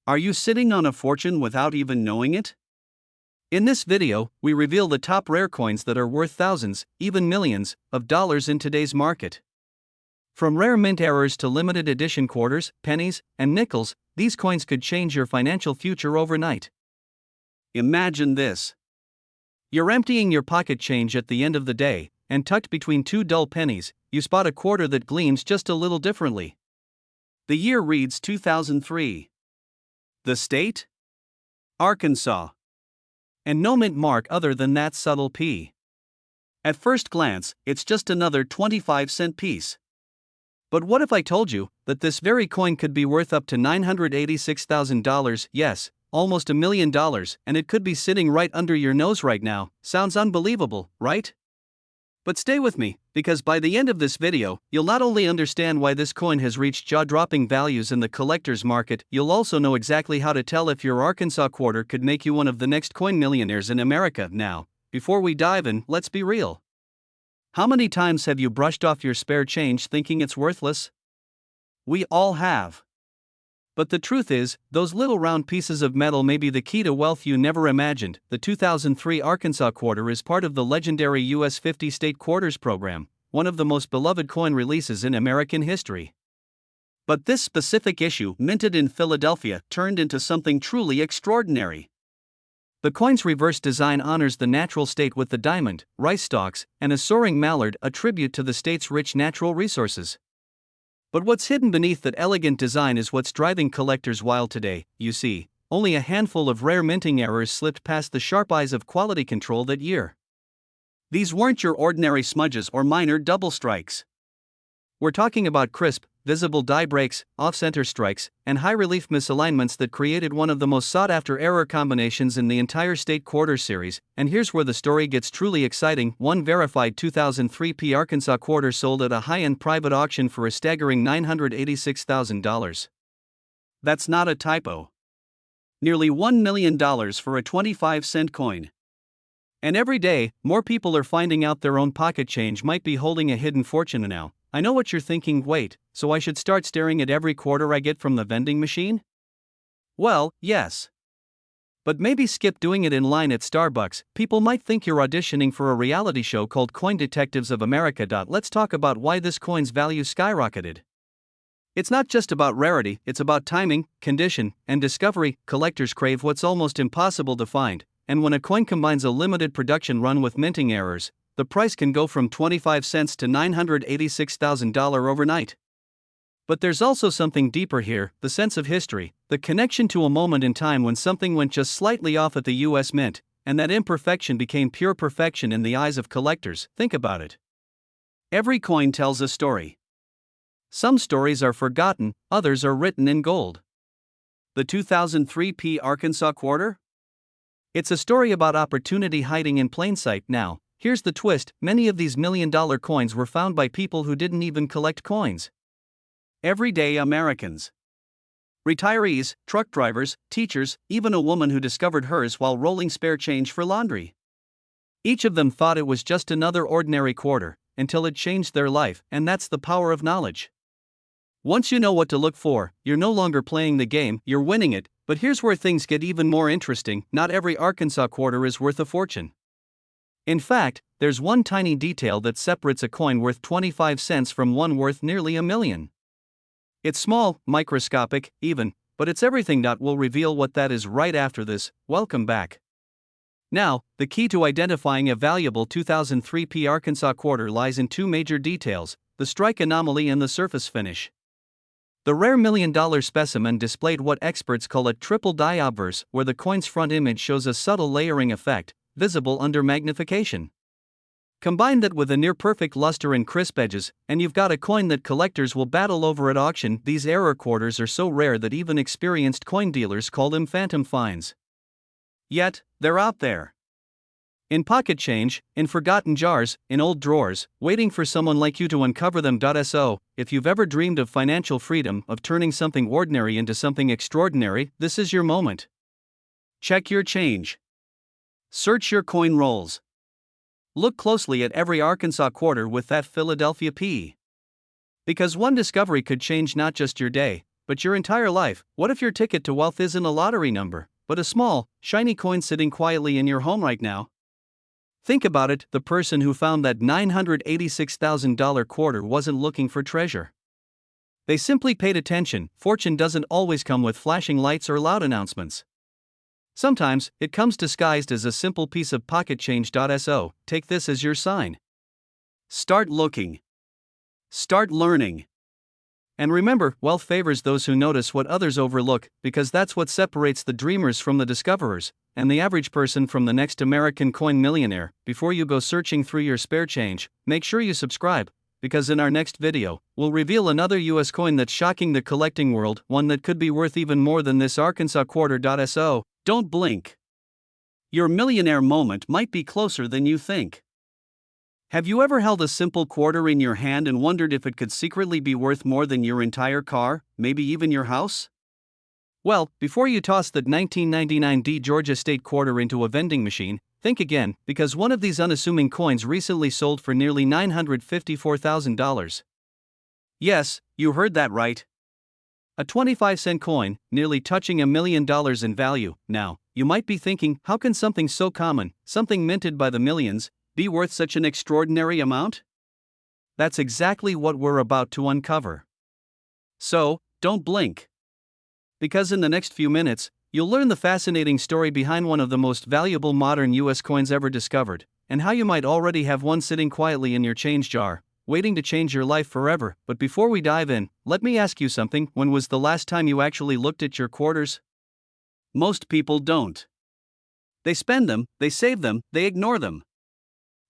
Are you sitting on a fortune without even knowing it? In this video, we reveal the top rare coins that are worth thousands, even millions, of dollars in today's market. From rare mint errors to limited edition quarters, pennies, and nickels, these coins could change your financial future overnight. Imagine this. You're emptying your pocket change at the end of the day, and tucked between two dull pennies, you spot a quarter that gleams just a little differently. The year reads 2003. The state? Arkansas. And no mint mark other than that subtle P. At first glance, it's just another 25-cent piece. But what if I told you that this very coin could be worth up to $986,000, yes, almost $1 million, and it could be sitting right under your nose right now? Sounds unbelievable, right? But stay with me, because by the end of this video, you'll not only understand why this coin has reached jaw-dropping values in the collector's market, you'll also know exactly how to tell if your Arkansas quarter could make you one of the next coin millionaires in America. Now, before we dive in, let's be real. How many times have you brushed off your spare change thinking it's worthless? We all have. But the truth is, those little round pieces of metal may be the key to wealth you never imagined. The 2003 Arkansas quarter is part of the legendary U.S. 50 State Quarters program, one of the most beloved coin releases in American history. But this specific issue, minted in Philadelphia, turned into something truly extraordinary. The coin's reverse design honors the natural state with the diamond, rice stalks, and a soaring mallard, a tribute to the state's rich natural resources. But what's hidden beneath that elegant design is what's driving collectors wild today. You see, only a handful of rare minting errors slipped past the sharp eyes of quality control that year. These weren't your ordinary smudges or minor double strikes. We're talking about crisp, visible die breaks, off-center strikes, and high-relief misalignments that created one of the most sought-after error combinations in the entire State Quarter series. And here's where the story gets truly exciting. One verified 2003 P Arkansas quarter sold at a high-end private auction for a staggering $986,000. That's not a typo. Nearly $1 million for a 25-cent coin. And every day, more people are finding out their own pocket change might be holding a hidden fortune now. I know what you're thinking. Wait, so I should start staring at every quarter I get from the vending machine? Well, yes. But maybe skip doing it in line at Starbucks. People might think you're auditioning for a reality show called Coin Detectives of America. Let's talk about why this coin's value skyrocketed. It's not just about rarity, it's about timing, condition, and discovery. Collectors crave what's almost impossible to find, and when a coin combines a limited production run with minting errors, the price can go from 25 cents to $986,000 overnight. But there's also something deeper here, the sense of history, the connection to a moment in time when something went just slightly off at the US Mint, and that imperfection became pure perfection in the eyes of collectors. Think about it. Every coin tells a story. Some stories are forgotten, others are written in gold. The 2003 P Arkansas quarter? It's a story about opportunity hiding in plain sight. Now, here's the twist, many of these million-dollar coins were found by people who didn't even collect coins. Everyday Americans. Retirees, truck drivers, teachers, even a woman who discovered hers while rolling spare change for laundry. Each of them thought it was just another ordinary quarter, until it changed their life, and that's the power of knowledge. Once you know what to look for, you're no longer playing the game, you're winning it. But here's where things get even more interesting. Not every Arkansas quarter is worth a fortune. In fact, there's one tiny detail that separates a coin worth 25 cents from one worth nearly $1 million. It's small, microscopic, even, but it's everything. We'll reveal what that is right after this. Welcome back. Now, the key to identifying a valuable 2003 P Arkansas quarter lies in two major details: the strike anomaly and the surface finish. The rare $1 million specimen displayed what experts call a triple die obverse, where the coin's front image shows a subtle layering effect, visible under magnification. Combine that with a near-perfect luster and crisp edges, and you've got a coin that collectors will battle over at auction. These error quarters are so rare that even experienced coin dealers call them phantom finds. Yet, they're out there. In pocket change, in forgotten jars, in old drawers, waiting for someone like you to uncover them. So, if you've ever dreamed of financial freedom, of turning something ordinary into something extraordinary, this is your moment. Check your change. Search your coin rolls. Look closely at every Arkansas quarter with that Philadelphia P. Because one discovery could change not just your day, but your entire life. What if your ticket to wealth isn't a lottery number, but a small, shiny coin sitting quietly in your home right now? Think about it, the person who found that $986,000 quarter wasn't looking for treasure. They simply paid attention. Fortune doesn't always come with flashing lights or loud announcements. Sometimes, it comes disguised as a simple piece of pocket change. So, take this as your sign. Start looking. Start learning. And remember, wealth favors those who notice what others overlook, because that's what separates the dreamers from the discoverers, and the average person from the next American coin millionaire. Before you go searching through your spare change, make sure you subscribe, because in our next video, we'll reveal another US coin that's shocking the collecting world, one that could be worth even more than this Arkansas quarter. So, don't blink. Your millionaire moment might be closer than you think. Have you ever held a simple quarter in your hand and wondered if it could secretly be worth more than your entire car, maybe even your house? Well, before you toss that 1999 Georgia State quarter into a vending machine, think again, because one of these unassuming coins recently sold for nearly $954,000. Yes, you heard that right. A 25-cent coin, nearly touching $1 million in value. Now, you might be thinking, how can something so common, something minted by the millions, be worth such an extraordinary amount? That's exactly what we're about to uncover. So, don't blink. Because in the next few minutes, you'll learn the fascinating story behind one of the most valuable modern US coins ever discovered, and how you might already have one sitting quietly in your change jar, waiting to change your life forever. But before we dive in, let me ask you something. When was the last time you actually looked at your quarters? Most people don't. They spend them, they save them, they ignore them.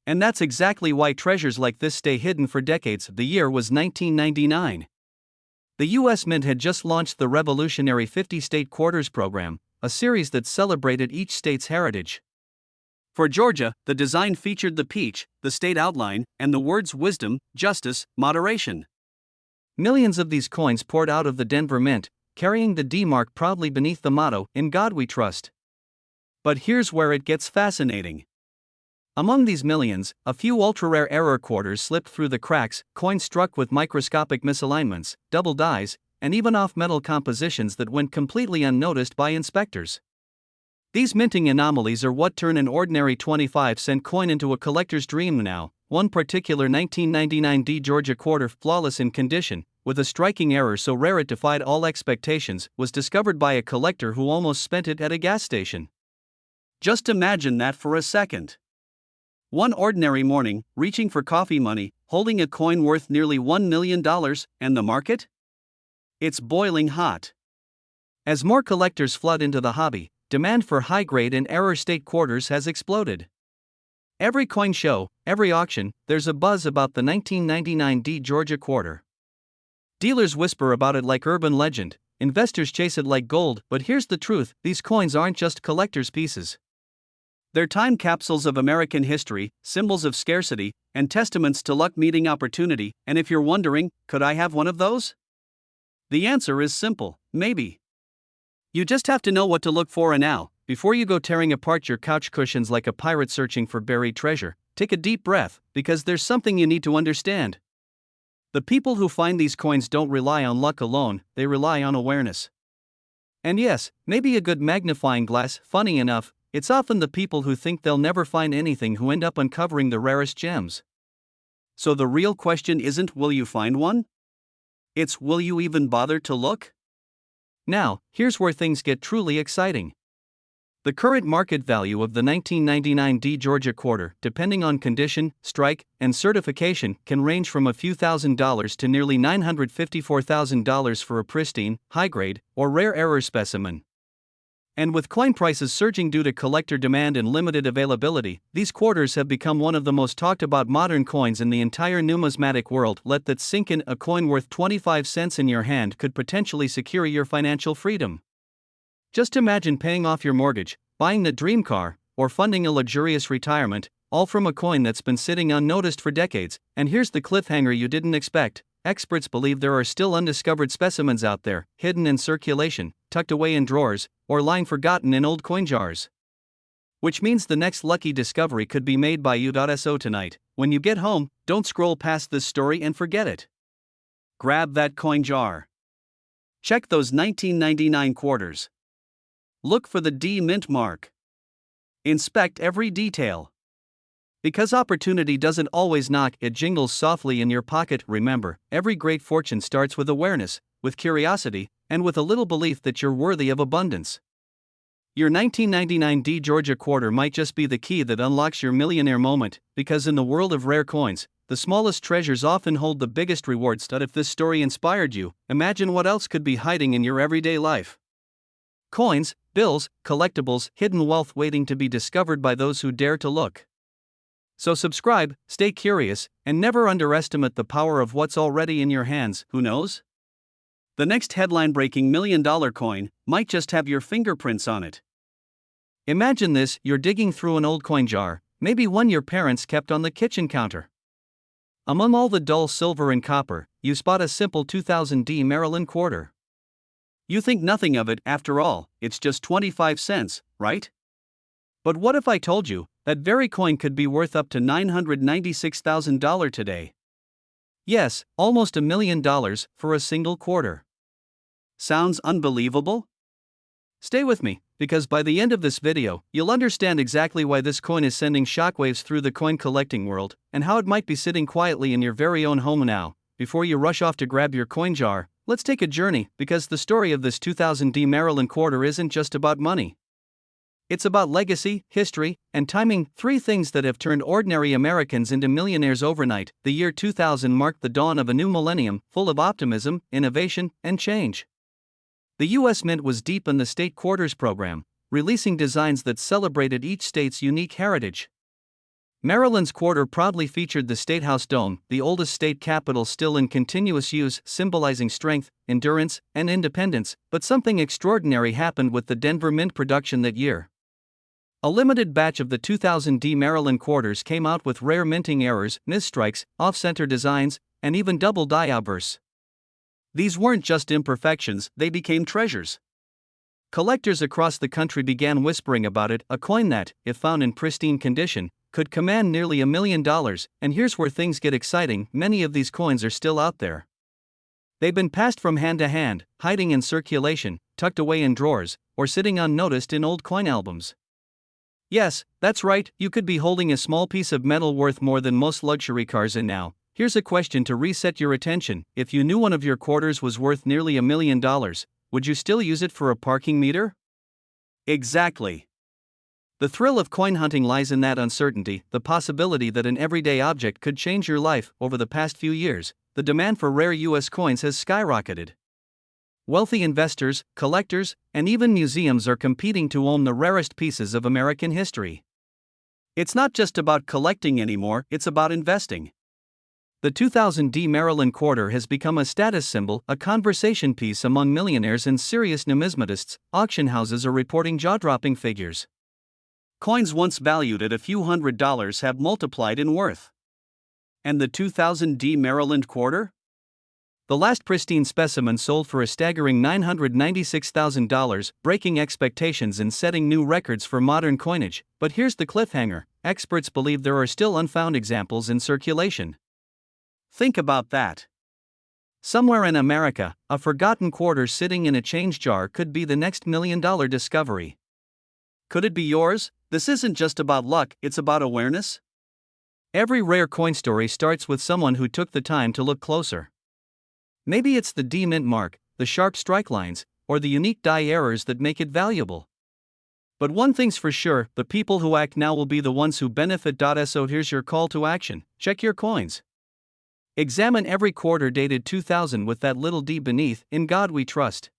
And that's exactly why treasures like this stay hidden for decades. The year was 1999. The US Mint had just launched the revolutionary 50-state quarters program, a series that celebrated each state's heritage. For Georgia, the design featured the peach, the state outline, and the words wisdom, justice, moderation. Millions of these coins poured out of the Denver Mint, carrying the D mark proudly beneath the motto, "In God We Trust." But here's where it gets fascinating. Among these millions, a few ultra-rare error quarters slipped through the cracks, coins struck with microscopic misalignments, double dyes, and even off-metal compositions that went completely unnoticed by inspectors. These minting anomalies are what turn an ordinary 25-cent coin into a collector's dream now. One particular 1999 Georgia quarter, flawless in condition, with a striking error so rare it defied all expectations, was discovered by a collector who almost spent it at a gas station. Just imagine that for a second. One ordinary morning, reaching for coffee money, holding a coin worth nearly $1 million, and the market? It's boiling hot. As more collectors flood into the hobby, demand for high-grade and error state quarters has exploded. Every coin show, every auction, there's a buzz about the 1999 Georgia quarter. Dealers whisper about it like urban legend, investors chase it like gold, but here's the truth, these coins aren't just collector's pieces. They're time capsules of American history, symbols of scarcity, and testaments to luck meeting opportunity. And if you're wondering, could I have one of those? The answer is simple, maybe. You just have to know what to look for. And now, before you go tearing apart your couch cushions like a pirate searching for buried treasure, take a deep breath, because there's something you need to understand. The people who find these coins don't rely on luck alone, they rely on awareness. And yes, maybe a good magnifying glass. Funny enough, it's often the people who think they'll never find anything who end up uncovering the rarest gems. So the real question isn't will you find one? It's will you even bother to look? Now, here's where things get truly exciting. The current market value of the 1999 Georgia quarter, depending on condition, strike, and certification, can range from a few $1,000s to nearly $954,000 for a pristine, high-grade, or rare error specimen. And with coin prices surging due to collector demand and limited availability, these quarters have become one of the most talked about modern coins in the entire numismatic world. Let that sink in. A coin worth 25 cents in your hand could potentially secure your financial freedom. Just imagine paying off your mortgage, buying the dream car, or funding a luxurious retirement, all from a coin that's been sitting unnoticed for decades. And here's the cliffhanger you didn't expect. Experts believe there are still undiscovered specimens out there, hidden in circulation, tucked away in drawers, or lying forgotten in old coin jars. Which means the next lucky discovery could be made by you. So tonight, when you get home, don't scroll past this story and forget it. Grab that coin jar. Check those 1999 quarters. Look for the D mint mark. Inspect every detail. Because opportunity doesn't always knock, it jingles softly in your pocket. Remember, every great fortune starts with awareness, with curiosity, and with a little belief that you're worthy of abundance. Your 1999 D Georgia quarter might just be the key that unlocks your millionaire moment, because in the world of rare coins, the smallest treasures often hold the biggest rewards. If this story inspired you, imagine what else could be hiding in your everyday life. Coins, bills, collectibles, hidden wealth waiting to be discovered by those who dare to look. So subscribe, stay curious, and never underestimate the power of what's already in your hands. Who knows? The next headline-breaking $1 million coin might just have your fingerprints on it. Imagine this: you're digging through an old coin jar, maybe one your parents kept on the kitchen counter. Among all the dull silver and copper, you spot a simple 2000 D Maryland quarter. You think nothing of it. After all, it's just 25 cents, right? But what if I told you that very coin could be worth up to $996,000 today? Yes, almost $1 million for a single quarter. Sounds unbelievable? Stay with me, because by the end of this video, you'll understand exactly why this coin is sending shockwaves through the coin collecting world, and how it might be sitting quietly in your very own home now. Before you rush off to grab your coin jar, let's take a journey, because the story of this 2000 D Maryland quarter isn't just about money. It's about legacy, history, and timing, three things that have turned ordinary Americans into millionaires overnight. The year 2000 marked the dawn of a new millennium, full of optimism, innovation, and change. The U.S. Mint was deep in the state quarters program, releasing designs that celebrated each state's unique heritage. Maryland's quarter proudly featured the State House dome, the oldest state capitol still in continuous use, symbolizing strength, endurance, and independence. But something extraordinary happened with the Denver Mint production that year. A limited batch of the 2000 D Maryland quarters came out with rare minting errors, misstrikes, off-center designs, and even double die outbursts. These weren't just imperfections, they became treasures. Collectors across the country began whispering about it, a coin that, if found in pristine condition, could command nearly $1 million. And here's where things get exciting: many of these coins are still out there. They've been passed from hand to hand, hiding in circulation, tucked away in drawers, or sitting unnoticed in old coin albums. Yes, that's right, you could be holding a small piece of metal worth more than most luxury cars. And now, here's a question to reset your attention: if you knew one of your quarters was worth nearly $1 million, would you still use it for a parking meter? Exactly. The thrill of coin hunting lies in that uncertainty, the possibility that an everyday object could change your life. Over the past few years, the demand for rare U.S. coins has skyrocketed. Wealthy investors, collectors, and even museums are competing to own the rarest pieces of American history. It's not just about collecting anymore, it's about investing. The 2000 D Maryland quarter has become a status symbol, a conversation piece among millionaires and serious numismatists. Auction houses are reporting jaw-dropping figures. Coins once valued at a few $100s have multiplied in worth. And the 2000 D Maryland quarter? The last pristine specimen sold for a staggering $996,000, breaking expectations and setting new records for modern coinage. But here's the cliffhanger: experts believe there are still unfound examples in circulation. Think about that. Somewhere in America, a forgotten quarter sitting in a change jar could be the next $1 million discovery. Could it be yours? This isn't just about luck, it's about awareness. Every rare coin story starts with someone who took the time to look closer. Maybe it's the D Mint mark, the sharp strike lines, or the unique die errors that make it valuable. But one thing's for sure: the people who act now will be the ones who benefit. So here's your call to action: check your coins. Examine every quarter dated 2000 with that little D beneath, "In God We Trust."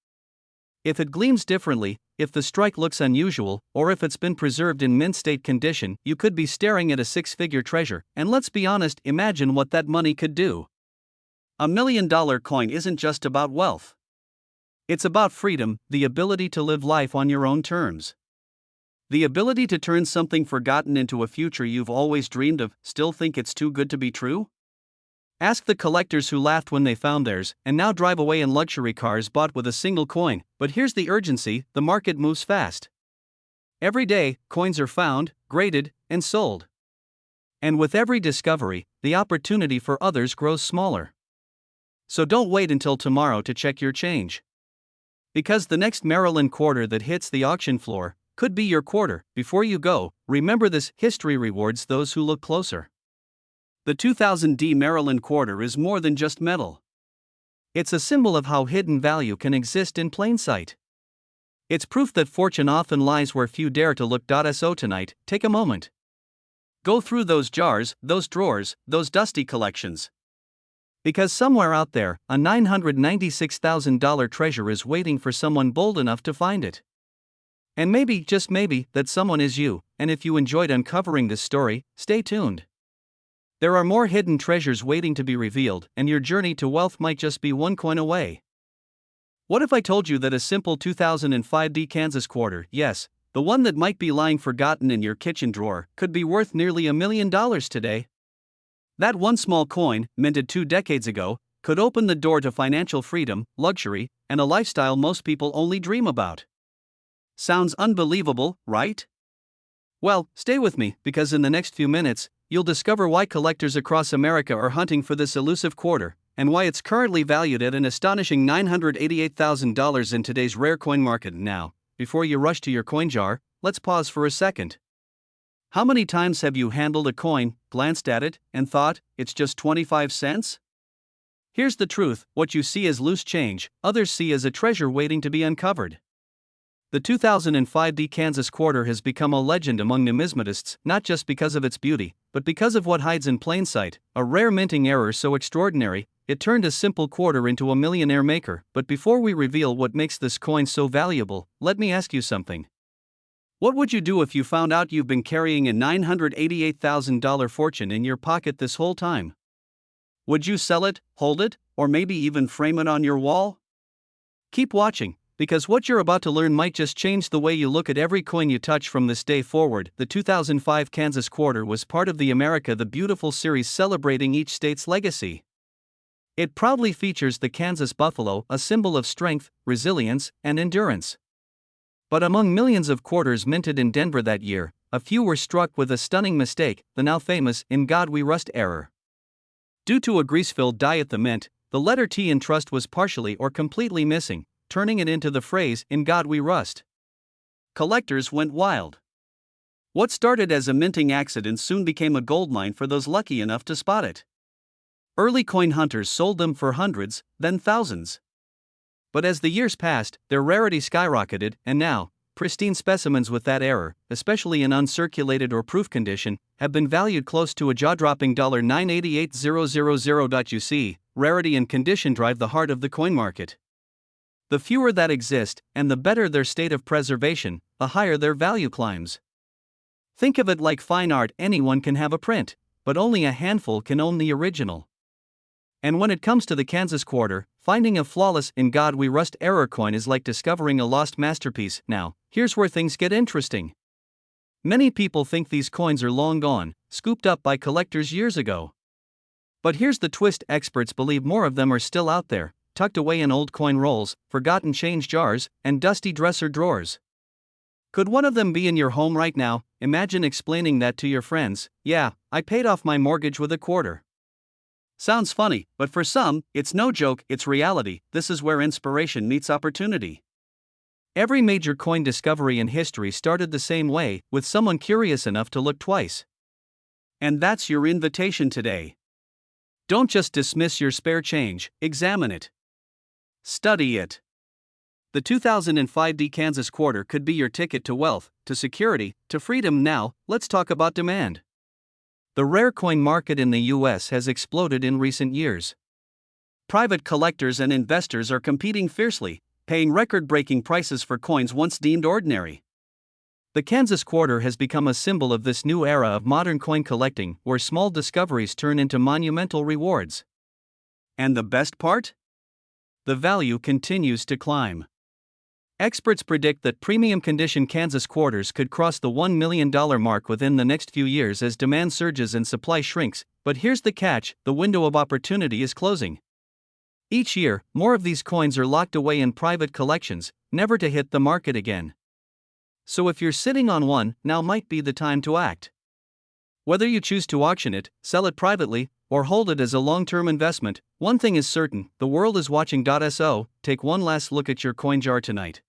If it gleams differently, if the strike looks unusual, or if it's been preserved in mint state condition, you could be staring at a six-figure treasure. And let's be honest, imagine what that money could do. $1 million coin isn't just about wealth. It's about freedom, the ability to live life on your own terms. The ability to turn something forgotten into a future you've always dreamed of. Still think it's too good to be true? Ask the collectors who laughed when they found theirs, and now drive away in luxury cars bought with a single coin. But here's the urgency: the market moves fast. Every day, coins are found, graded, and sold. And with every discovery, the opportunity for others grows smaller. So don't wait until tomorrow to check your change. Because the next Maryland quarter that hits the auction floor could be your quarter. Before you go, remember this: history rewards those who look closer. The 2000D Maryland quarter is more than just metal. It's a symbol of how hidden value can exist in plain sight. It's proof that fortune often lies where few dare to look. So tonight, take a moment. Go through those jars, those drawers, those dusty collections. Because somewhere out there, a $996,000 treasure is waiting for someone bold enough to find it. And maybe, just maybe, that someone is you. And if you enjoyed uncovering this story, stay tuned. There are more hidden treasures waiting to be revealed, and your journey to wealth might just be one coin away. What if I told you that a simple 2005D Kansas quarter, yes, the one that might be lying forgotten in your kitchen drawer, could be worth nearly $1 million today? That one small coin, minted 2 decades ago, could open the door to financial freedom, luxury, and a lifestyle most people only dream about. Sounds unbelievable, right? Well, stay with me, because in the next few minutes, you'll discover why collectors across America are hunting for this elusive quarter, and why it's currently valued at an astonishing $988,000 in today's rare coin market. Now, before you rush to your coin jar, let's pause for a second. How many times have you handled a coin, glanced at it, and thought, it's just 25 cents? Here's the truth: what you see as loose change, others see as a treasure waiting to be uncovered. The 2005D Kansas quarter has become a legend among numismatists, not just because of its beauty, but because of what hides in plain sight: a rare minting error so extraordinary, it turned a simple quarter into a millionaire maker. But before we reveal what makes this coin so valuable, let me ask you something. What would you do if you found out you've been carrying a $988,000 fortune in your pocket this whole time? Would you sell it, hold it, or maybe even frame it on your wall? Keep watching, because what you're about to learn might just change the way you look at every coin you touch from this day forward. The 2005 Kansas quarter was part of the America the Beautiful series celebrating each state's legacy. It proudly features the Kansas buffalo, a symbol of strength, resilience, and endurance. But among millions of quarters minted in Denver that year, a few were struck with a stunning mistake: the now famous "In God We Rust" error. Due to a grease-filled dye at the mint, the letter T in trust was partially or completely missing, turning it into the phrase "In God We Rust." Collectors went wild. What started as a minting accident soon became a goldmine for those lucky enough to spot it. Early coin hunters sold them for hundreds, then thousands. But as the years passed, their rarity skyrocketed, and now, pristine specimens with that error, especially in uncirculated or proof condition, have been valued close to a jaw-dropping $988,000. You see, rarity and condition drive the heart of the coin market. The fewer that exist, and the better their state of preservation, the higher their value climbs. Think of it like fine art: anyone can have a print, but only a handful can own the original. And when it comes to the Kansas quarter, finding a flawless "In God We Rust" error coin is like discovering a lost masterpiece. Now, here's where things get interesting. Many people think these coins are long gone, scooped up by collectors years ago. But here's the twist: experts believe more of them are still out there, tucked away in old coin rolls, forgotten change jars, and dusty dresser drawers. Could one of them be in your home right now? Imagine explaining that to your friends: "Yeah, I paid off my mortgage with a quarter." Sounds funny, but for some, it's no joke, it's reality. This is where inspiration meets opportunity. Every major coin discovery in history started the same way, with someone curious enough to look twice. And that's your invitation today. Don't just dismiss your spare change, examine it. Study it. The 2005D Kansas quarter could be your ticket to wealth, to security, to freedom. Now, let's talk about demand. The rare coin market in the US has exploded in recent years. Private collectors and investors are competing fiercely, paying record-breaking prices for coins once deemed ordinary. The Kansas quarter has become a symbol of this new era of modern coin collecting, where small discoveries turn into monumental rewards. And the best part? The value continues to climb. Experts predict that premium condition Kansas quarters could cross the $1 million mark within the next few years as demand surges and supply shrinks. But here's the catch: the window of opportunity is closing. Each year, more of these coins are locked away in private collections, never to hit the market again. So if you're sitting on one, now might be the time to act. Whether you choose to auction it, sell it privately, or hold it as a long-term investment, one thing is certain: the world is watching. So, take one last look at your coin jar tonight.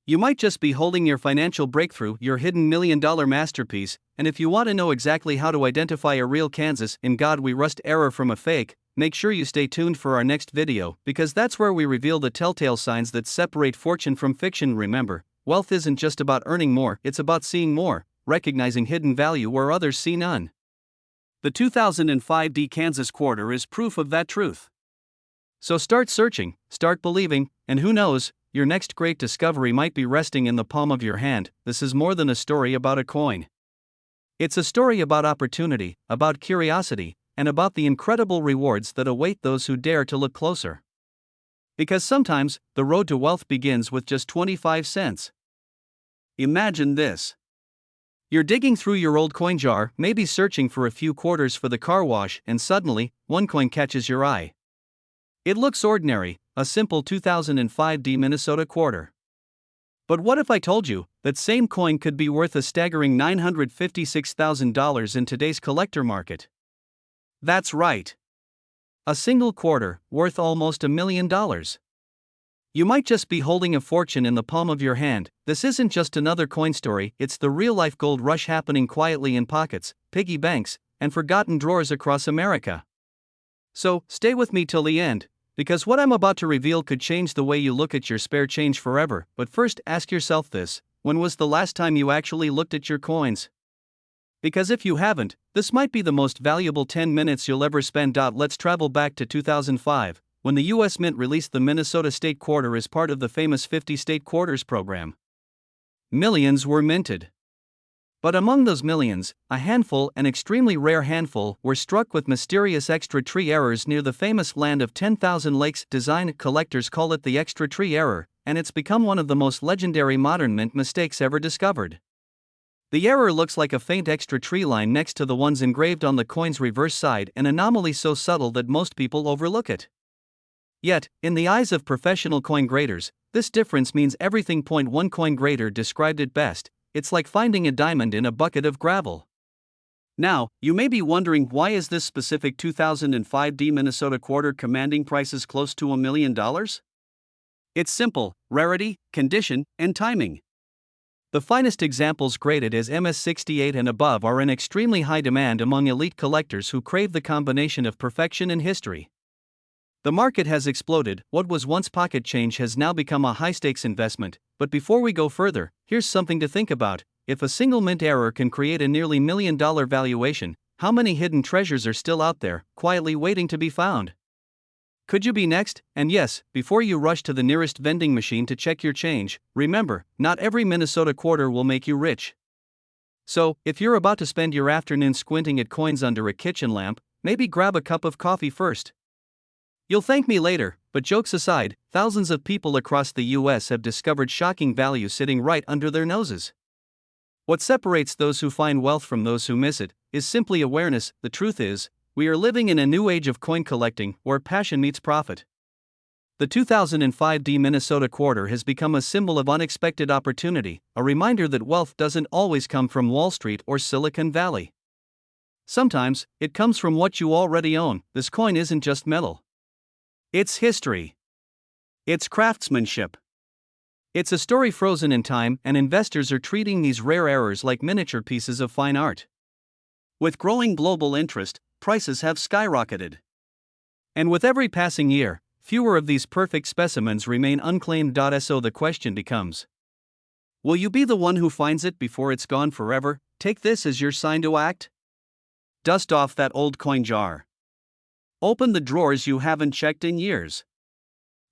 You might just be holding your financial breakthrough, your hidden million-dollar masterpiece, and if you want to know exactly how to identify a real Kansas in God we rust error from a fake, make sure you stay tuned for our next video, because that's where we reveal the telltale signs that separate fortune from fiction. Remember, wealth isn't just about earning more, it's about seeing more, recognizing hidden value where others see none. The 2005 Kansas quarter is proof of that truth. So start searching, start believing, and who knows, your next great discovery might be resting in the palm of your hand. This is more than a story about a coin. It's a story about opportunity, about curiosity, and about the incredible rewards that await those who dare to look closer. Because sometimes, the road to wealth begins with just 25 cents. Imagine this. You're digging through your old coin jar, maybe searching for a few quarters for the car wash, and suddenly, one coin catches your eye. It looks ordinary, a simple 2005 Minnesota quarter. But what if I told you that same coin could be worth a staggering $956,000 in today's collector market? That's right. A single quarter, worth almost $1 million. You might just be holding a fortune in the palm of your hand. This isn't just another coin story, it's the real-life gold rush happening quietly in pockets, piggy banks, and forgotten drawers across America. So, stay with me till the end, because what I'm about to reveal could change the way you look at your spare change forever. But first, ask yourself this: when was the last time you actually looked at your coins? Because if you haven't, this might be the most valuable 10 minutes you'll ever spend. Let's travel back to 2005, when the U.S. Mint released the Minnesota State Quarter as part of the famous 50 State Quarters program. Millions were minted. But among those millions, a handful, an extremely rare handful, were struck with mysterious extra tree errors near the famous land of 10,000 lakes. Design collectors call it the extra tree error, and it's become one of the most legendary modern mint mistakes ever discovered. The error looks like a faint extra tree line next to the ones engraved on the coin's reverse side, an anomaly so subtle that most people overlook it. Yet, in the eyes of professional coin graders, this difference means everything. One coin grader described it best: it's like finding a diamond in a bucket of gravel. Now, you may be wondering, why is this specific 2005 Minnesota quarter commanding prices close to $1 million? It's simple: rarity, condition, and timing. The finest examples graded as MS68 and above are in extremely high demand among elite collectors who crave the combination of perfection and history. The market has exploded. What was once pocket change has now become a high-stakes investment. But before we go further, here's something to think about. If a single mint error can create a nearly $1 million valuation, how many hidden treasures are still out there, quietly waiting to be found? Could you be next? And yes, before you rush to the nearest vending machine to check your change, remember, not every Minnesota quarter will make you rich. So, if you're about to spend your afternoon squinting at coins under a kitchen lamp, maybe grab a cup of coffee first. You'll thank me later. But jokes aside, thousands of people across the US have discovered shocking value sitting right under their noses. What separates those who find wealth from those who miss it is simply awareness. The truth is, we are living in a new age of coin collecting where passion meets profit. The 2005 Minnesota quarter has become a symbol of unexpected opportunity, a reminder that wealth doesn't always come from Wall Street or Silicon Valley. Sometimes, it comes from what you already own. This coin isn't just metal. It's history. It's craftsmanship. It's a story frozen in time, and investors are treating these rare errors like miniature pieces of fine art. With growing global interest, prices have skyrocketed. And with every passing year, fewer of these perfect specimens remain unclaimed. So the question becomes: will you be the one who finds it before it's gone forever? Take this as your sign to act. Dust off that old coin jar. Open the drawers you haven't checked in years.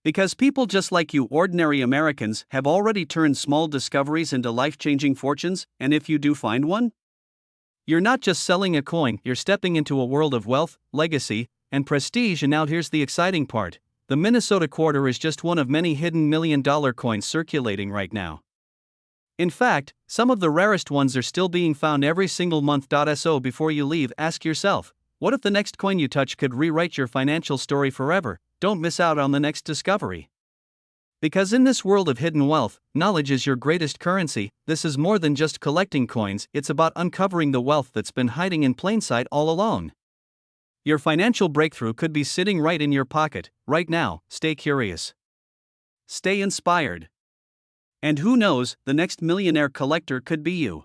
Because people just like you, ordinary Americans, have already turned small discoveries into life-changing fortunes. And if you do find one, you're not just selling a coin, you're stepping into a world of wealth, legacy, and prestige. And now here's the exciting part: the Minnesota quarter is just one of many hidden $1 million coins circulating right now. In fact, some of the rarest ones are still being found every single month. So before you leave, ask yourself, what if the next coin you touch could rewrite your financial story forever? Don't miss out on the next discovery. Because in this world of hidden wealth, knowledge is your greatest currency. This is more than just collecting coins, it's about uncovering the wealth that's been hiding in plain sight all along. Your financial breakthrough could be sitting right in your pocket, right now. Stay curious. Stay inspired. And who knows, the next millionaire collector could be you.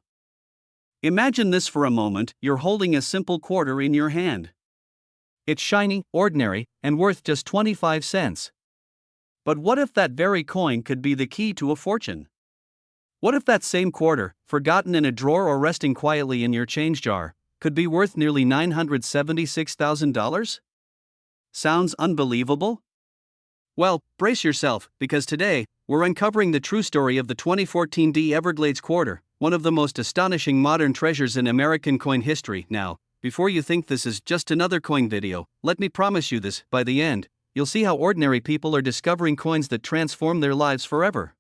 Imagine this for a moment: you're holding a simple quarter in your hand. It's shiny, ordinary, and worth just 25 cents. But what if that very coin could be the key to a fortune? What if that same quarter, forgotten in a drawer or resting quietly in your change jar, could be worth nearly $976,000? Sounds unbelievable? Well, brace yourself, because today, we're uncovering the true story of the 2014 D Everglades quarter, one of the most astonishing modern treasures in American coin history. Now, before you think this is just another coin video, let me promise you this: by the end, you'll see how ordinary people are discovering coins that transform their lives forever.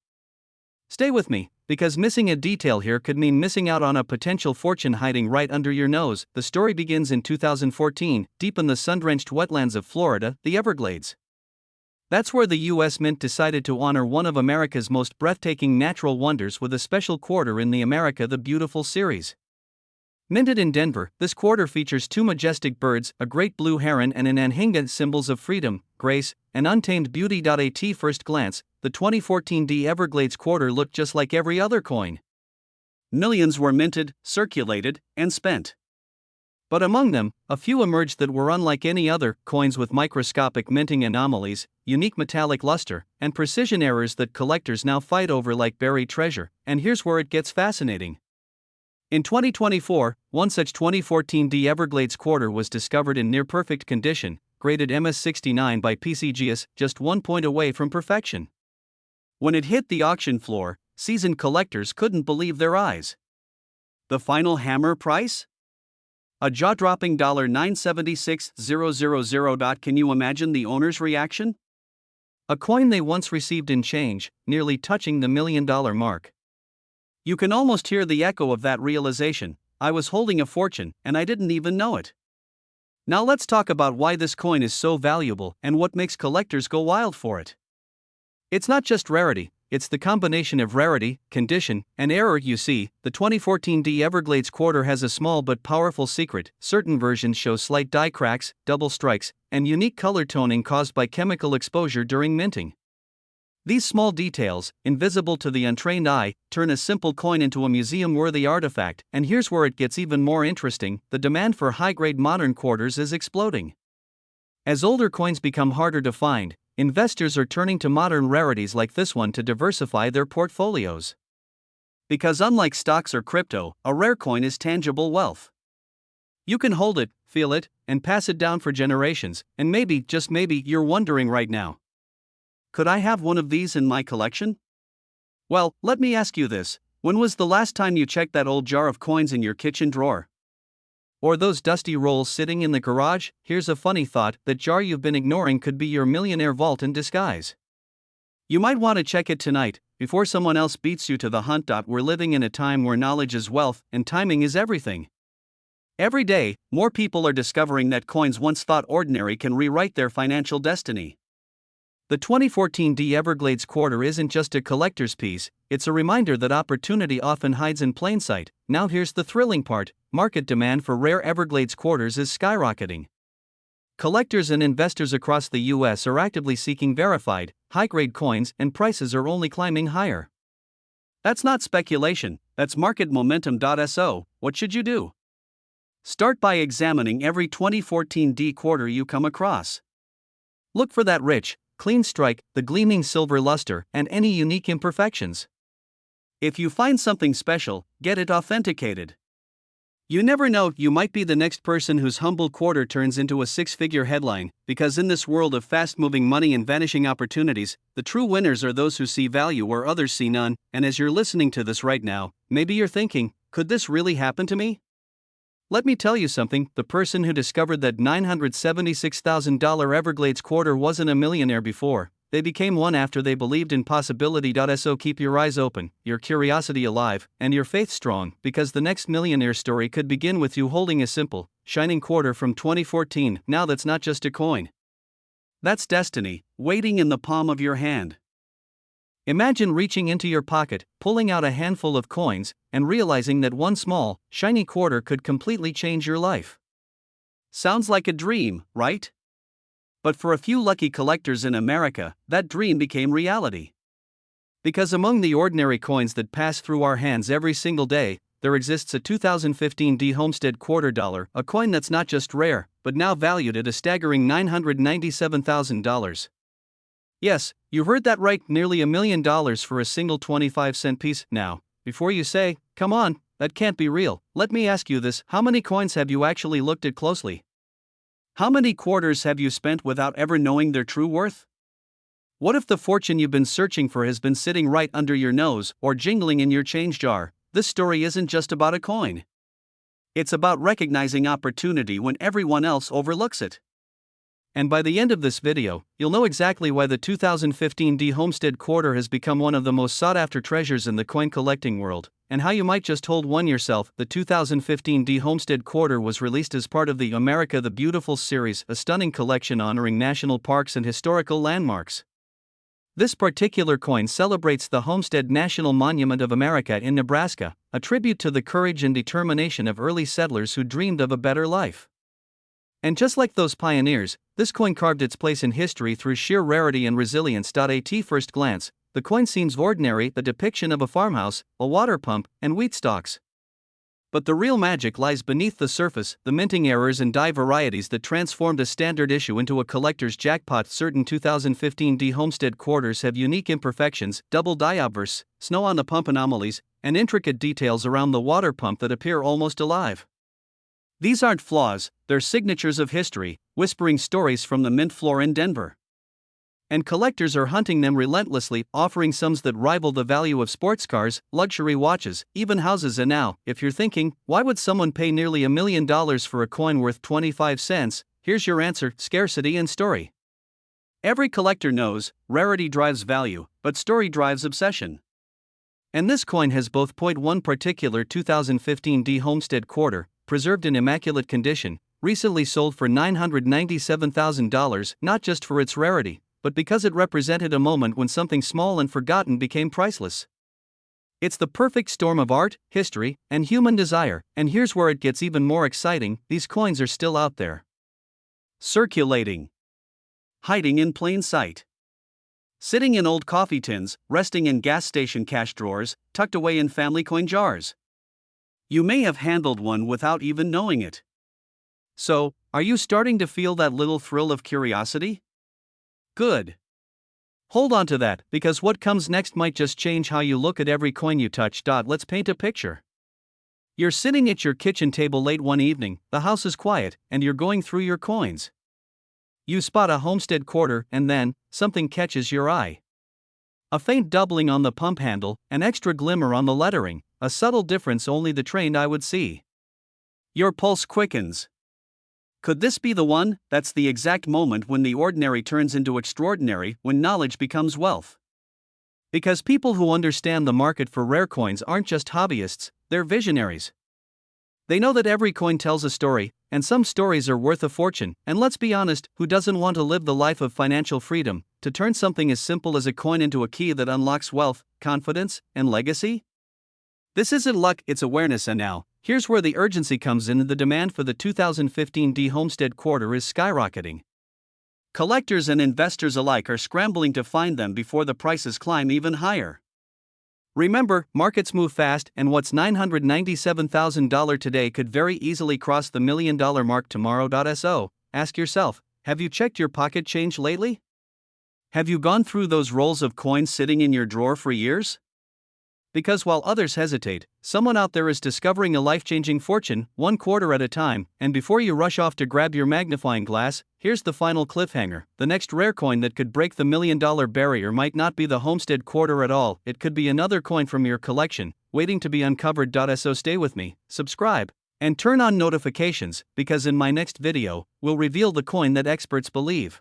Stay with me, because missing a detail here could mean missing out on a potential fortune hiding right under your nose. The story begins in 2014, deep in the sun-drenched wetlands of Florida, the Everglades. That's where the U.S. Mint decided to honor one of America's most breathtaking natural wonders with a special quarter in the America the Beautiful series. Minted in Denver, this quarter features two majestic birds, a great blue heron and an anhinga, symbols of freedom, grace, and untamed beauty. At first glance, the 2014 D Everglades quarter looked just like every other coin. Millions were minted, circulated, and spent. But among them, a few emerged that were unlike any other: coins with microscopic minting anomalies, unique metallic luster, and precision errors that collectors now fight over like buried treasure. And here's where it gets fascinating. In 2024, one such 2014 D Everglades quarter was discovered in near-perfect condition, graded MS69 by PCGS, just 1 point away from perfection. When it hit the auction floor, seasoned collectors couldn't believe their eyes. The final hammer price? A jaw-dropping $976,000. Can you imagine the owner's reaction? A coin they once received in change, nearly touching the $1 million mark. You can almost hear the echo of that realization: I was holding a fortune, and I didn't even know it. Now let's talk about why this coin is so valuable and what makes collectors go wild for it. It's not just rarity, it's the combination of rarity, condition, and error. You see, the 2014 D Everglades quarter has a small but powerful secret: certain versions show slight die cracks, double strikes, and unique color toning caused by chemical exposure during minting. These small details, invisible to the untrained eye, turn a simple coin into a museum-worthy artifact. And here's where it gets even more interesting: the demand for high-grade modern quarters is exploding. As older coins become harder to find, investors are turning to modern rarities like this one to diversify their portfolios. Because unlike stocks or crypto, a rare coin is tangible wealth. You can hold it, feel it, and pass it down for generations. And maybe, just maybe, you're wondering right now: could I have one of these in my collection? Well, let me ask you this: when was the last time you checked that old jar of coins in your kitchen drawer? Or those dusty rolls sitting in the garage? Here's a funny thought: that jar you've been ignoring could be your millionaire vault in disguise. You might want to check it tonight, before someone else beats you to the hunt. We're living in a time where knowledge is wealth, and timing is everything. Every day, more people are discovering that coins once thought ordinary can rewrite their financial destiny. The 2014 D Everglades quarter isn't just a collector's piece, it's a reminder that opportunity often hides in plain sight. Now here's the thrilling part: market demand for rare Everglades quarters is skyrocketing. Collectors and investors across the U.S. are actively seeking verified, high-grade coins, and prices are only climbing higher. That's not speculation, that's market momentum. So, what should you do? Start by examining every 2014 D quarter you come across. Look for that rich, clean strike, the gleaming silver luster, and any unique imperfections. If you find something special, get it authenticated. You never know, you might be the next person whose humble quarter turns into a six-figure headline, because in this world of fast-moving money and vanishing opportunities, the true winners are those who see value where others see none. And as you're listening to this right now, maybe you're thinking, could this really happen to me? Let me tell you something: the person who discovered that $976,000 Everglades quarter wasn't a millionaire before, they became one after they believed in possibility. So keep your eyes open, your curiosity alive, and your faith strong, because the next millionaire story could begin with you holding a simple, shining quarter from 2014. Now that's not just a coin. That's destiny, waiting in the palm of your hand. Imagine reaching into your pocket, pulling out a handful of coins, and realizing that one small, shiny quarter could completely change your life. Sounds like a dream, right? But for a few lucky collectors in America, that dream became reality. Because among the ordinary coins that pass through our hands every single day, there exists a 2015 D Homestead quarter dollar, a coin that's not just rare, but now valued at a staggering $997,000. Yes, you heard that right, nearly $1 million for a single 25-cent piece. Now, before you say, come on, that can't be real, let me ask you this: how many coins have you actually looked at closely? How many quarters have you spent without ever knowing their true worth? What if the fortune you've been searching for has been sitting right under your nose or jingling in your change jar? This story isn't just about a coin. It's about recognizing opportunity when everyone else overlooks it. And by the end of this video, you'll know exactly why the 2015 D Homestead quarter has become one of the most sought-after treasures in the coin collecting world, and how you might just hold one yourself. The 2015 D Homestead quarter was released as part of the America the Beautiful series, a stunning collection honoring national parks and historical landmarks. This particular coin celebrates the Homestead National Monument of America in Nebraska, a tribute to the courage and determination of early settlers who dreamed of a better life. And just like those pioneers, this coin carved its place in history through sheer rarity and resilience. At first glance, the coin seems ordinary, the depiction of a farmhouse, a water pump, and wheat stalks. But the real magic lies beneath the surface: the minting errors and die varieties that transformed a standard issue into a collector's jackpot. Certain 2015 D Homestead quarters have unique imperfections, double die obverse, snow on the pump anomalies, and intricate details around the water pump that appear almost alive. These aren't flaws, they're signatures of history, whispering stories from the mint floor in Denver. And collectors are hunting them relentlessly, offering sums that rival the value of sports cars, luxury watches, even houses. And now, if you're thinking, why would someone pay nearly $1 million for a coin worth 25 cents? Here's your answer: scarcity and story. Every collector knows, rarity drives value, but story drives obsession. And this coin has both. One particular 2015 D Homestead quarter, preserved in immaculate condition, recently sold for $997,000, not just for its rarity, but because it represented a moment when something small and forgotten became priceless. It's the perfect storm of art, history, and human desire, and here's where it gets even more exciting: these coins are still out there. Circulating. Hiding in plain sight. Sitting in old coffee tins, resting in gas station cash drawers, tucked away in family coin jars. You may have handled one without even knowing it. So, are you starting to feel that little thrill of curiosity? Good. Hold on to that, because what comes next might just change how you look at every coin you touch. Let's paint a picture. You're sitting at your kitchen table late one evening, the house is quiet, and you're going through your coins. You spot a Homestead quarter, and then, something catches your eye. A faint doubling on the pump handle, an extra glimmer on the lettering, a subtle difference only the trained eye would see. Your pulse quickens. Could this be the one? That's the exact moment when the ordinary turns into extraordinary, when knowledge becomes wealth. Because people who understand the market for rare coins aren't just hobbyists, they're visionaries. They know that every coin tells a story, and some stories are worth a fortune. And let's be honest, who doesn't want to live the life of financial freedom, to turn something as simple as a coin into a key that unlocks wealth, confidence, and legacy? This isn't luck, it's awareness. And now, here's where the urgency comes in: the demand for the 2015 D Homestead quarter is skyrocketing. Collectors and investors alike are scrambling to find them before the prices climb even higher. Remember, markets move fast, and what's $997,000 today could very easily cross the $1 million mark tomorrow. So, ask yourself, have you checked your pocket change lately? Have you gone through those rolls of coins sitting in your drawer for years? Because while others hesitate, someone out there is discovering a life-changing fortune, one quarter at a time. And before you rush off to grab your magnifying glass, here's the final cliffhanger: the next rare coin that could break the $1 million barrier might not be the Homestead quarter at all. It could be another coin from your collection, waiting to be uncovered. So stay with me, subscribe, and turn on notifications, because in my next video, we'll reveal the coin that experts believe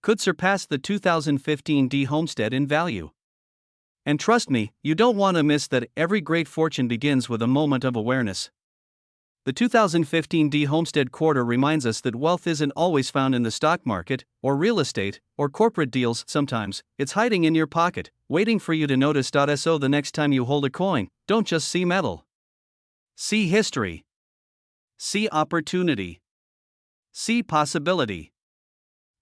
could surpass the 2015 D Homestead in value. And trust me, you don't want to miss that. Every great fortune begins with a moment of awareness. The 2015 D Homestead quarter reminds us that wealth isn't always found in the stock market, or real estate, or corporate deals. Sometimes, it's hiding in your pocket, waiting for you to notice. So the next time you hold a coin, don't just see metal. See history. See opportunity. See possibility.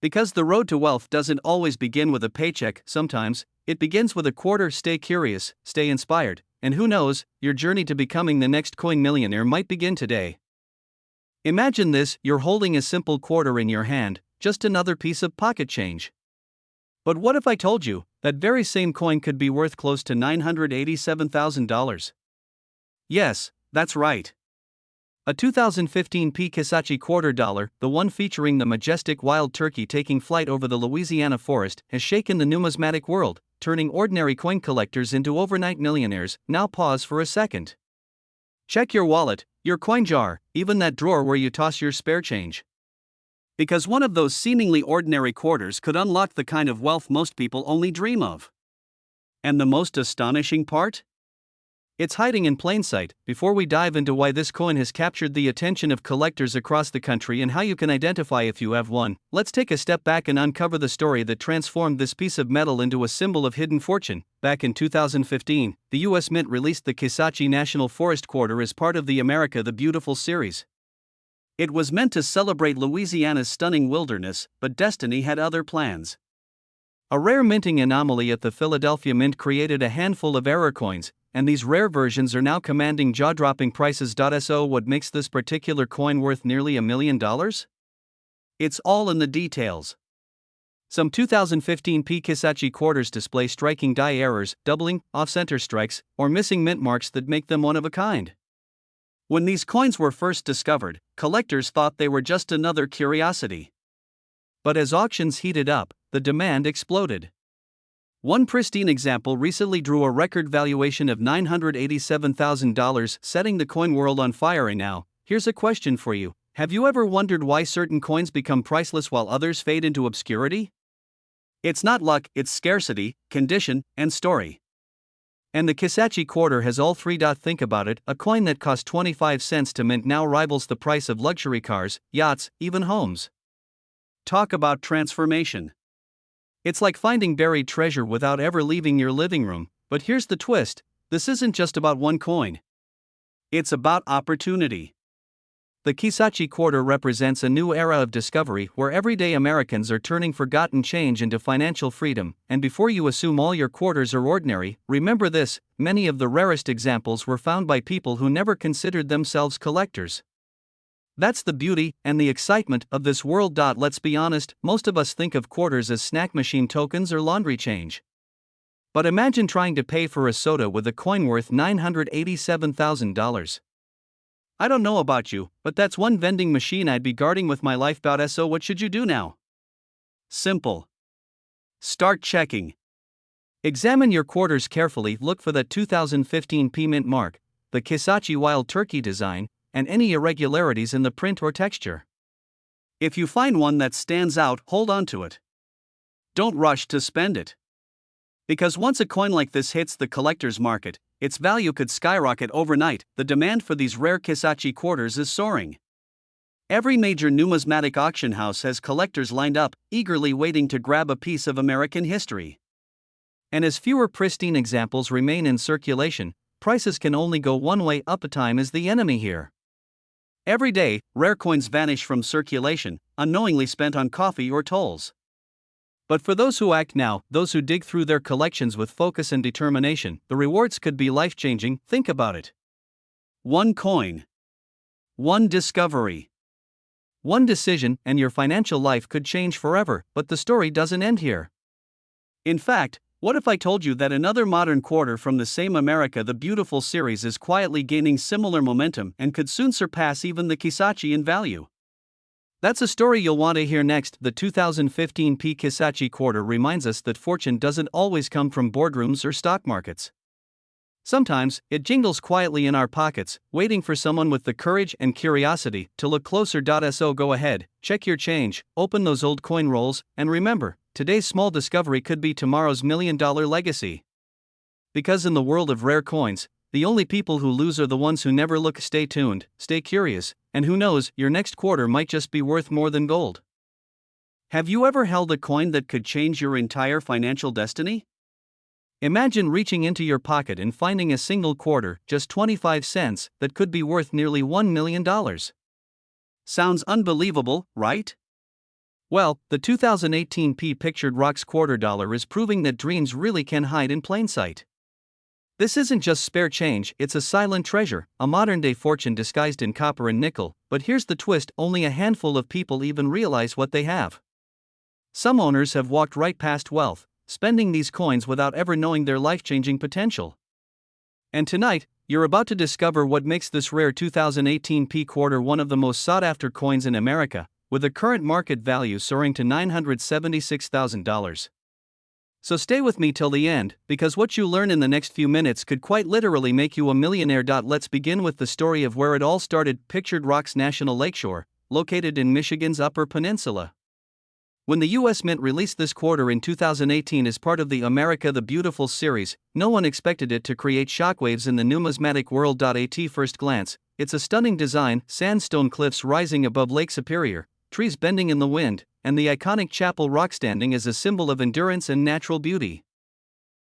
Because the road to wealth doesn't always begin with a paycheck, sometimes it begins with a quarter. Stay curious, stay inspired, and who knows, your journey to becoming the next coin millionaire might begin today. Imagine this: you're holding a simple quarter in your hand, just another piece of pocket change. But what if I told you that very same coin could be worth close to $987,000? Yes, that's right. A 2015 Kissachi quarter dollar, the one featuring the majestic wild turkey taking flight over the Louisiana forest, has shaken the numismatic world, turning ordinary coin collectors into overnight millionaires. Now pause for a second. Check your wallet, your coin jar, even that drawer where you toss your spare change. Because one of those seemingly ordinary quarters could unlock the kind of wealth most people only dream of. And the most astonishing part? It's hiding in plain sight. Before we dive into why this coin has captured the attention of collectors across the country and how you can identify if you have one, let's take a step back and uncover the story that transformed this piece of metal into a symbol of hidden fortune. Back in 2015, the U.S. Mint released the Kissachi National Forest Quarter as part of the America the Beautiful series. It was meant to celebrate Louisiana's stunning wilderness, but destiny had other plans. A rare minting anomaly at the Philadelphia Mint created a handful of error coins, and these rare versions are now commanding jaw-dropping prices. So what makes this particular coin worth nearly $1 million? It's all in the details. Some 2015 Kissachi quarters display striking die errors, doubling, off-center strikes, or missing mint marks that make them one of a kind. When these coins were first discovered, collectors thought they were just another curiosity. But as auctions heated up, the demand exploded. One pristine example recently drew a record valuation of $987,000, setting the coin world on fire. And now, here's a question for you. Have you ever wondered why certain coins become priceless while others fade into obscurity? It's not luck, it's scarcity, condition, and story. And the Kissachi quarter has all three. Think about it: a coin that cost 25 cents to mint now rivals the price of luxury cars, yachts, even homes. Talk about transformation. It's like finding buried treasure without ever leaving your living room. But here's the twist: this isn't just about one coin. It's about opportunity. The Kissachi quarter represents a new era of discovery where everyday Americans are turning forgotten change into financial freedom. And before you assume all your quarters are ordinary, remember this: many of the rarest examples were found by people who never considered themselves collectors. That's the beauty and the excitement of this world. Let's be honest, most of us think of quarters as snack machine tokens or laundry change. But imagine trying to pay for a soda with a coin worth $987,000. I don't know about you, but that's one vending machine I'd be guarding with my life. So what should you do now? Simple. Start checking. Examine your quarters carefully. Look for that 2015 Mint mark, the Kissachi wild turkey design, and any irregularities in the print or texture. If you find one that stands out, hold on to it. Don't rush to spend it. Because once a coin like this hits the collector's market, its value could skyrocket overnight. The demand for these rare Kissachi quarters is soaring. Every major numismatic auction house has collectors lined up, eagerly waiting to grab a piece of American history. And as fewer pristine examples remain in circulation, prices can only go one way up. Time is the enemy here. Every day, rare coins vanish from circulation, unknowingly spent on coffee or tolls. But for those who act now, those who dig through their collections with focus and determination, the rewards could be life-changing. Think about it. One coin. One discovery. One decision, and your financial life could change forever. But the story doesn't end here. In fact, what if I told you that another modern quarter from the same America the Beautiful series is quietly gaining similar momentum and could soon surpass even the Kissachi in value? That's a story you'll want to hear next. The 2015 Kissachi quarter reminds us that fortune doesn't always come from boardrooms or stock markets. Sometimes, it jingles quietly in our pockets, waiting for someone with the courage and curiosity to look closer. So go ahead, check your change, open those old coin rolls, and remember, today's small discovery could be tomorrow's $1 million legacy. Because in the world of rare coins, the only people who lose are the ones who never look. Stay tuned, stay curious, and who knows, your next quarter might just be worth more than gold. Have you ever held a coin that could change your entire financial destiny? Imagine reaching into your pocket and finding a single quarter, just 25 cents, that could be worth nearly $1 million. Sounds unbelievable, right? Well, the 2018 P Pictured Rocks quarter dollar is proving that dreams really can hide in plain sight. This isn't just spare change, it's a silent treasure, a modern-day fortune disguised in copper and nickel, but here's the twist, only a handful of people even realize what they have. Some owners have walked right past wealth, spending these coins without ever knowing their life-changing potential. And tonight, you're about to discover what makes this rare 2018 P quarter one of the most sought-after coins in America, with a current market value soaring to $976,000. So stay with me till the end, because what you learn in the next few minutes could quite literally make you a millionaire. Let's begin with the story of where it all started. Pictured Rocks National Lakeshore, located in Michigan's Upper Peninsula. When the U.S. Mint released this quarter in 2018 as part of the America the Beautiful series, no one expected it to create shockwaves in the numismatic world. At first glance, it's a stunning design, sandstone cliffs rising above Lake Superior, trees bending in the wind, and the iconic Chapel Rock standing as a symbol of endurance and natural beauty.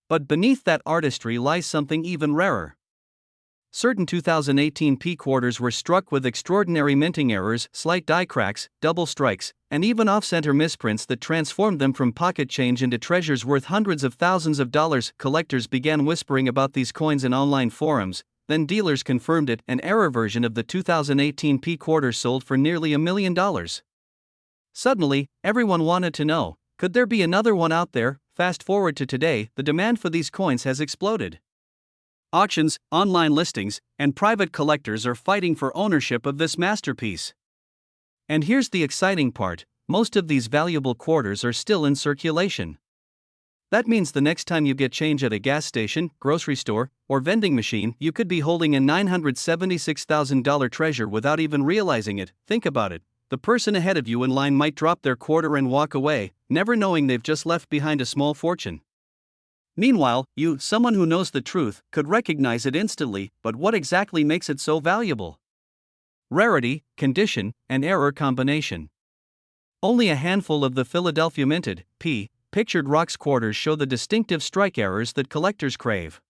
But beneath that artistry lies something even rarer. Certain 2018 P quarters were struck with extraordinary minting errors, slight die cracks, double strikes, and even off-center misprints that transformed them from pocket change into treasures worth hundreds of thousands of dollars. Collectors began whispering about these coins in online forums, then dealers confirmed it. An error version of the 2018 P quarter sold for nearly $1 million. Suddenly, everyone wanted to know, could there be another one out there? Fast forward to today, the demand for these coins has exploded. Auctions, online listings, and private collectors are fighting for ownership of this masterpiece. And here's the exciting part, most of these valuable quarters are still in circulation. That means the next time you get change at a gas station, grocery store, or vending machine, you could be holding a $976,000 treasure without even realizing it. Think about it. The person ahead of you in line might drop their quarter and walk away, never knowing they've just left behind a small fortune. Meanwhile, you, someone who knows the truth, could recognize it instantly, but what exactly makes it so valuable? Rarity, condition, and error combination. Only a handful of the Philadelphia minted, P. Pictured Rocks quarters show the distinctive strike errors that collectors crave.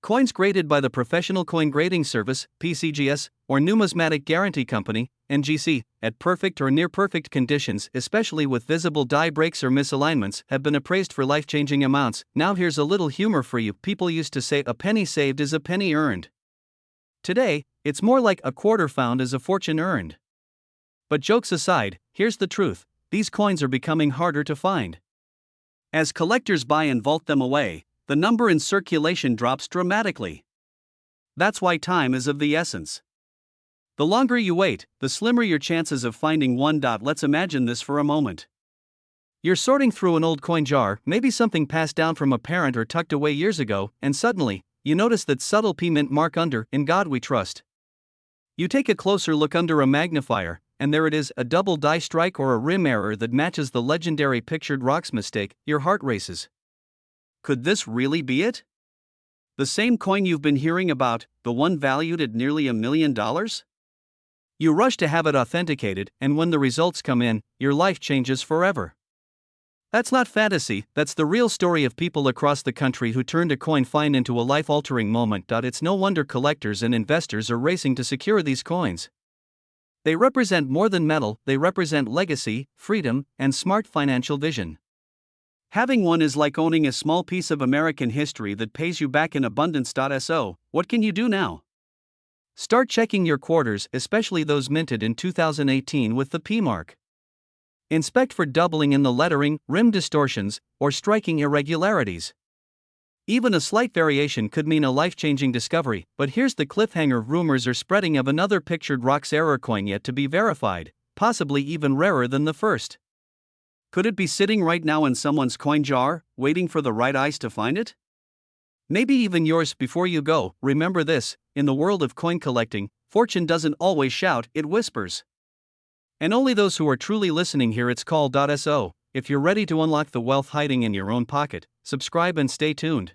Coins graded by the Professional Coin Grading Service, PCGS, or Numismatic Guarantee Company, NGC, at perfect or near-perfect conditions, especially with visible die breaks or misalignments, have been appraised for life-changing amounts. Now here's a little humor for you. People used to say a penny saved is a penny earned. Today, it's more like a quarter found is a fortune earned. But jokes aside, here's the truth, these coins are becoming harder to find. As collectors buy and vault them away, the number in circulation drops dramatically. That's why time is of the essence. The longer you wait, the slimmer your chances of finding one. Let's imagine this for a moment. You're sorting through an old coin jar, maybe something passed down from a parent or tucked away years ago, and suddenly, you notice that subtle P mint mark under "In God We Trust." You take a closer look under a magnifier, and there it is, a double die strike or a rim error that matches the legendary Pictured Rocks mistake. Your heart races. Could this really be it? The same coin you've been hearing about, the one valued at nearly $1 million? You rush to have it authenticated, and when the results come in, your life changes forever. That's not fantasy, that's the real story of people across the country who turned a coin find into a life-altering moment. It's no wonder collectors and investors are racing to secure these coins. They represent more than metal, they represent legacy, freedom, and smart financial vision. Having one is like owning a small piece of American history that pays you back in abundance. So, what can you do now? Start checking your quarters, especially those minted in 2018 with the P mark. Inspect for doubling in the lettering, rim distortions, or striking irregularities. Even a slight variation could mean a life-changing discovery. But here's the cliffhanger: rumors are spreading of another Pictured Rocks error coin yet to be verified, possibly even rarer than the first. Could it be sitting right now in someone's coin jar, waiting for the right eyes to find it? Maybe even yours. Before you go, remember this: in the world of coin collecting, fortune doesn't always shout, it whispers. And only those who are truly listening hear its call. So, if you're ready to unlock the wealth hiding in your own pocket, subscribe and stay tuned.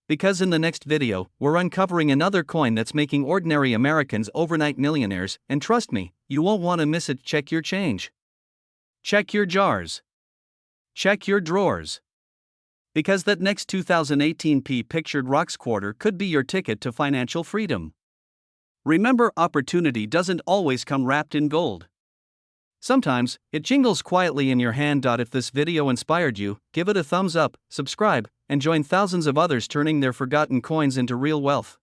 Because in the next video, we're uncovering another coin that's making ordinary Americans overnight millionaires, and trust me, you won't want to miss it. Check your change. Check your jars. Check your drawers. Because that next 2018 P Pictured Rocks quarter could be your ticket to financial freedom. Remember, opportunity doesn't always come wrapped in gold. Sometimes, it jingles quietly in your hand. If this video inspired you, give it a thumbs up, subscribe, and join thousands of others turning their forgotten coins into real wealth.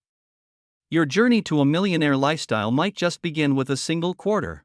Your journey to a millionaire lifestyle might just begin with a single quarter.